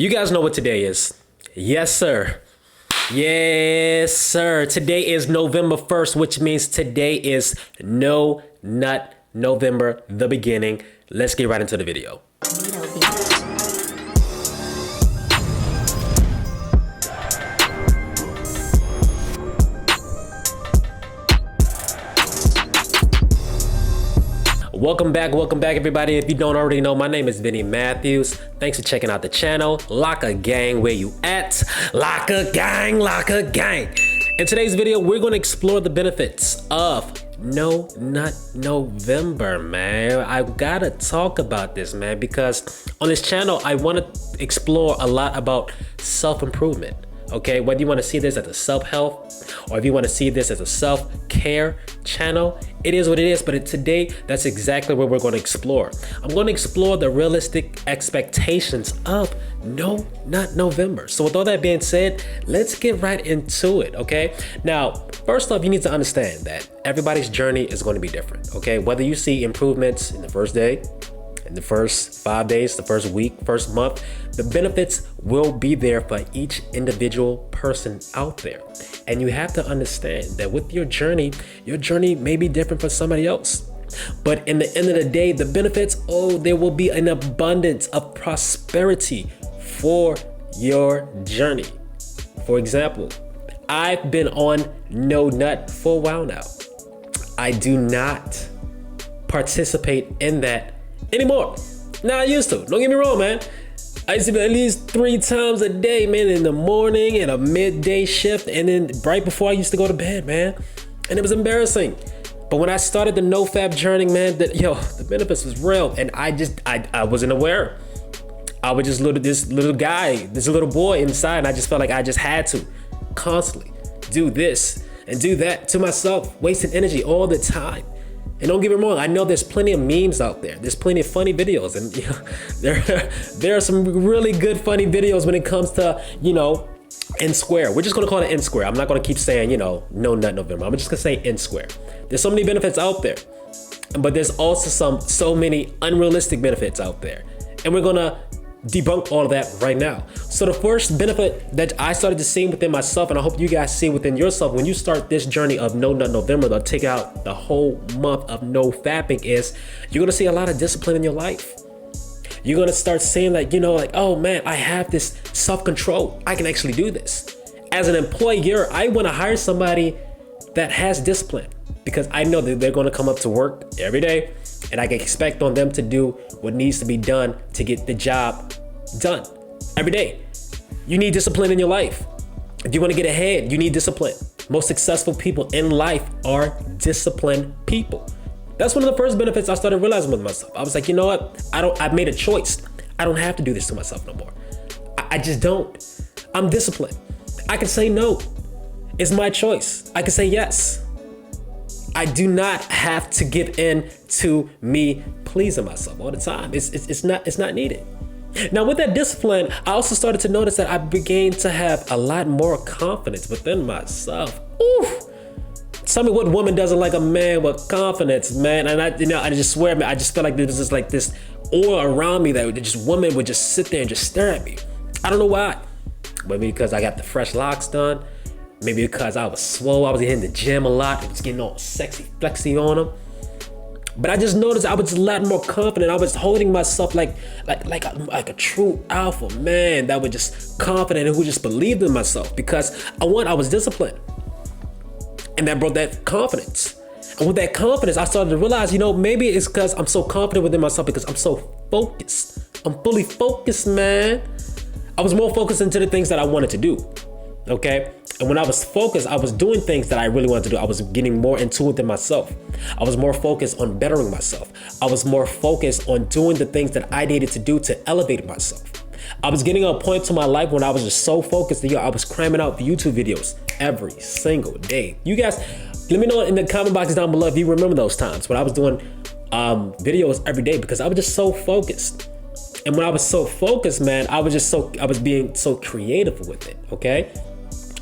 You guys know what today is. Yes, sir. Yes, sir. Today is November 1st, which means today is No Nut November, the beginning. Let's get right into the video. Welcome back everybody. If you don't already know, my name is Vinny Matthews. Thanks for checking out the channel. Locka Gang, where you at? Locka Gang, Locka Gang. In today's video, we're gonna explore the benefits of No Nut November, man. I gotta talk about this, man, because on this channel, I wanna explore a lot about self-improvement. Okay, whether you want to see this as a self-help or if you want to see this as a self-care channel, it is what it is. But today, that's exactly what we're going to explore. I'm going to explore the realistic expectations of No Nut November. So with all that being said, let's get right into it, okay? Now, first off, you need to understand that everybody's journey is going to be different, okay? Whether you see improvements in the first day, in the first 5 days, the first week, first month, the benefits will be there for each individual person out there. And you have to understand that with your journey may be different for somebody else. But in the end of the day, the benefits, there will be an abundance of prosperity for your journey. For example, I've been on No Nut for a while now. I do not participate in that anymore. Now I used to. Don't get me wrong, man. I used to be at least 3 times a day, man, in the morning and a midday shift, and then right before I used to go to bed, man. And it was embarrassing. But when I started the NoFap journey, man, the benefits was real, and I wasn't aware. I was just this little boy inside, and I just felt like I just had to constantly do this and do that to myself, wasting energy all the time. And don't get me wrong, I know there's plenty of memes out there. There's plenty of funny videos, and there are some really good funny videos when it comes to, N square. We're just gonna call it N square. I'm not gonna keep saying, No Nut November. I'm just gonna say N square. There's so many benefits out there, but there's also so many unrealistic benefits out there. And we're gonna debunk all of that right now. So the first benefit that I started to see within myself, and I hope you guys see within yourself when you start this journey of No Nut November, they'll take out the whole month of no fapping, is you're gonna see a lot of discipline in your life. You're gonna start saying oh man, I have this self-control. I can actually do this. As an employer, I wanna hire somebody that has discipline, because I know that they're gonna come up to work every day, and I can expect on them to do what needs to be done to get the job done every day. You need discipline in your life. If you want to get ahead, you need discipline. Most successful people in life are disciplined people. That's one of the first benefits I started realizing with myself. I was like, you know what? I've made a choice. I don't have to do this to myself no more. I just don't. I'm disciplined. I can say no. It's my choice. I can say yes. I do not have to give in to me pleasing myself all the time. It's not needed. Now with that discipline, I also started to notice that I began to have a lot more confidence within myself. Oof. Tell me what woman doesn't like a man with confidence, man? And I just swear, man, I just feel like there's just like this aura around me that just women would just sit there and just stare at me. I don't know why. Maybe because I got the fresh locks done. Maybe because I was swole, I was hitting the gym a lot, I was getting all sexy, flexy on them. But I just noticed I was a lot more confident. I was holding myself like a true alpha man that was just confident and who just believed in myself, because I was disciplined. And that brought that confidence. And with that confidence, I started to realize, maybe it's because I'm so confident within myself because I'm so focused. I'm fully focused, man. I was more focused into the things that I wanted to do, okay? And when I was focused, I was doing things that I really wanted to do. I was getting more into it than myself. I was more focused on bettering myself. I was more focused on doing the things that I needed to do to elevate myself. I was getting to a point to my life when I was just so focused that I was cramming out YouTube videos every single day. You guys, let me know in the comment box down below if you remember those times when I was doing videos every day, because I was just so focused. And when I was so focused, man, I was being so creative with it, okay?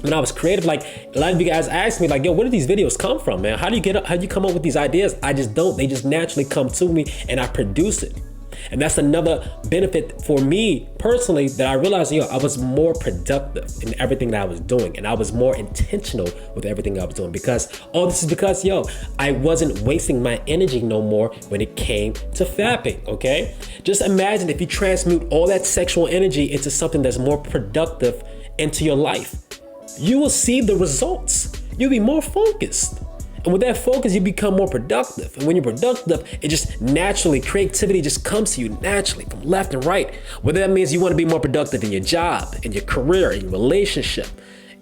When I was creative, like a lot of you guys ask me, like, yo, where do these videos come from, man? How do you come up with these ideas? I just don't. They just naturally come to me and I produce it. And that's another benefit for me personally that I realized, I was more productive in everything that I was doing, and I was more intentional with everything I was doing, because all this is because, I wasn't wasting my energy no more when it came to fapping, okay? Just imagine if you transmute all that sexual energy into something that's more productive into your life. You will see the results. You'll be more focused. And with that focus, you become more productive. And when you're productive, it just naturally, creativity just comes to you naturally from left and right. Whether that means you want to be more productive in your job, in your career, in your relationship,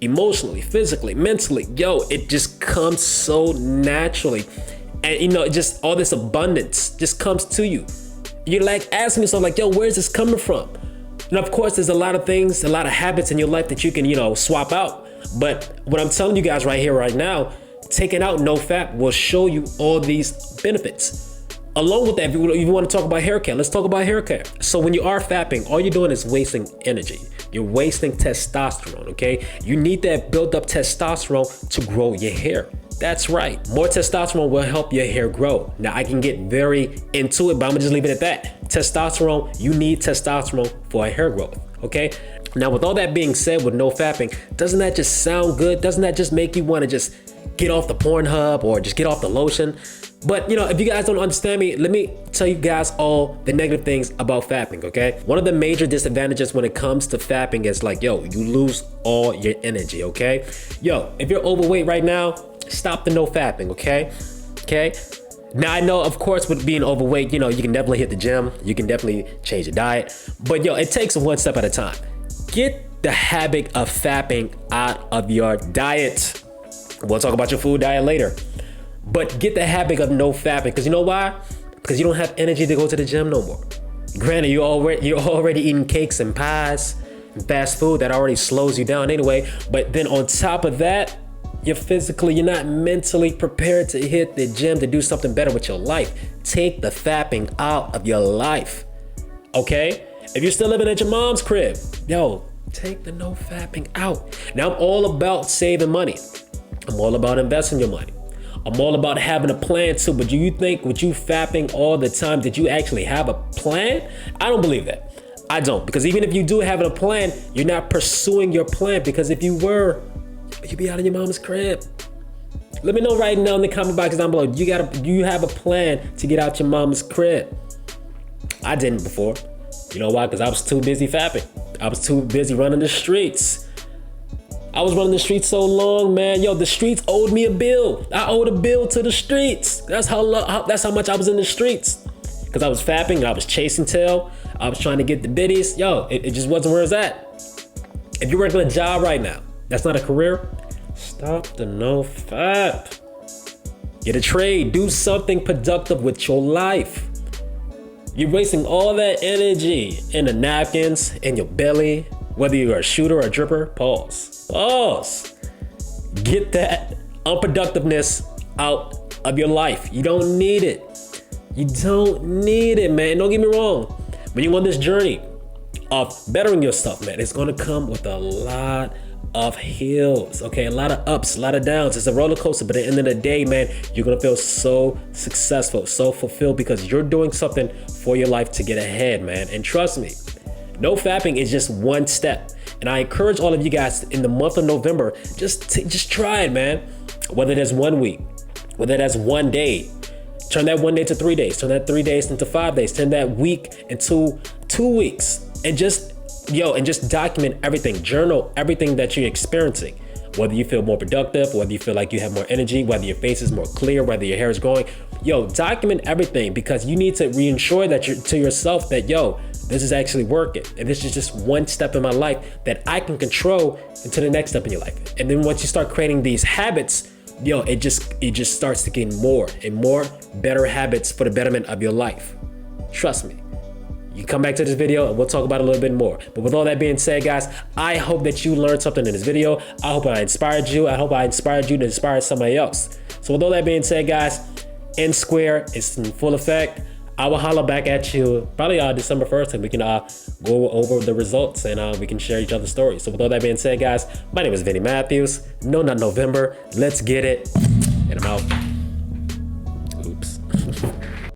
emotionally, physically, mentally, it just comes so naturally. And just all this abundance just comes to you. You're like asking yourself like, where's this coming from? And of course, there's a lot of things, a lot of habits in your life that you can, swap out. But what I'm telling you guys right here, right now, taking out no fap will show you all these benefits. Along with that, if you want to talk about hair care, let's talk about hair care. So when you are fapping, all you're doing is wasting energy. You're wasting testosterone, okay? You need that built up testosterone to grow your hair. That's right. More testosterone will help your hair grow. Now, I can get very into it, but I'm gonna just leave it at that. Testosterone, you need testosterone for hair growth, okay? Now, with all that being said, with no fapping, doesn't that just sound good? Doesn't that just make you want to just get off the Pornhub or just get off the lotion? But if you guys don't understand me, let me tell you guys all the negative things about fapping, okay? One of the major disadvantages when it comes to fapping is like, you lose all your energy, okay? If you're overweight right now, stop the no fapping, okay? Okay? Now, I know, of course, with being overweight, you can definitely hit the gym. You can definitely change your diet. But, it takes one step at a time. Get the habit of fapping out of your diet. We'll talk about your food diet later. But get the habit of no fapping, because you know why? Because you don't have energy to go to the gym no more. Granted, you're already eating cakes and pies and fast food that already slows you down anyway. But then on top of that, you're not mentally prepared to hit the gym to do something better with your life. Take the fapping out of your life, okay? If you're still living at your mom's crib, take the no fapping out. Now, I'm all about saving money. I'm all about investing your money. I'm all about having a plan too, but do you think with you fapping all the time, did you actually have a plan? I don't believe that. I don't, because even if you do have a plan, you're not pursuing your plan, because if you were, you'd be out of your mom's crib. Let me know right now in the comment box down below. Do you have a plan to get out your mom's crib? I didn't before. You know why? Because I was too busy fapping. I was too busy running the streets. I was running the streets so long, man. The streets owed me a bill. I owed a bill to the streets. That's how much I was in the streets. Because I was fapping, I was chasing tail. I was trying to get the biddies. It just wasn't where it's at. If you're working a job right now, that's not a career, stop the no fap. Get a trade. Do something productive with your life. You're wasting all that energy in the napkins, in your belly, whether you're a shooter or a dripper. Pause. Get that unproductiveness out of your life. You don't need it. You don't need it, man. Don't get me wrong. When you're on this journey of bettering yourself, man, it's gonna come with a lot of hills, okay? A lot of ups, a lot of downs. It's a roller coaster, but at the end of the day, man, you're gonna feel so successful, so fulfilled, because you're doing something for your life to get ahead, man. And trust me, no fapping is just one step. And I encourage all of you guys in the month of November, just try it, man. Whether that's 1 week, whether that's 1 day, turn that 1 day to 3 days, turn that 3 days into 5 days, turn that week into 2 weeks, and just document everything, journal everything that you're experiencing. Whether you feel more productive, whether you feel like you have more energy, whether your face is more clear, whether your hair is growing, document everything, because you need to reassure that to yourself that, this is actually working. And this is just one step in my life that I can control into the next step in your life. And then once you start creating these habits, it just starts to gain more and more better habits for the betterment of your life. Trust me. You come back to this video and we'll talk about it a little bit more. But with all that being said, guys, I hope that you learned something in this video. I hope I inspired you. I hope I inspired you to inspire somebody else. So with all that being said, guys, N Square is in full effect. I will holler back at you probably December 1st, and we can go over the results, and we can share each other's stories. So with all that being said, guys, my name is Vinny Matthews. No Nut November. Let's get it. And I'm out.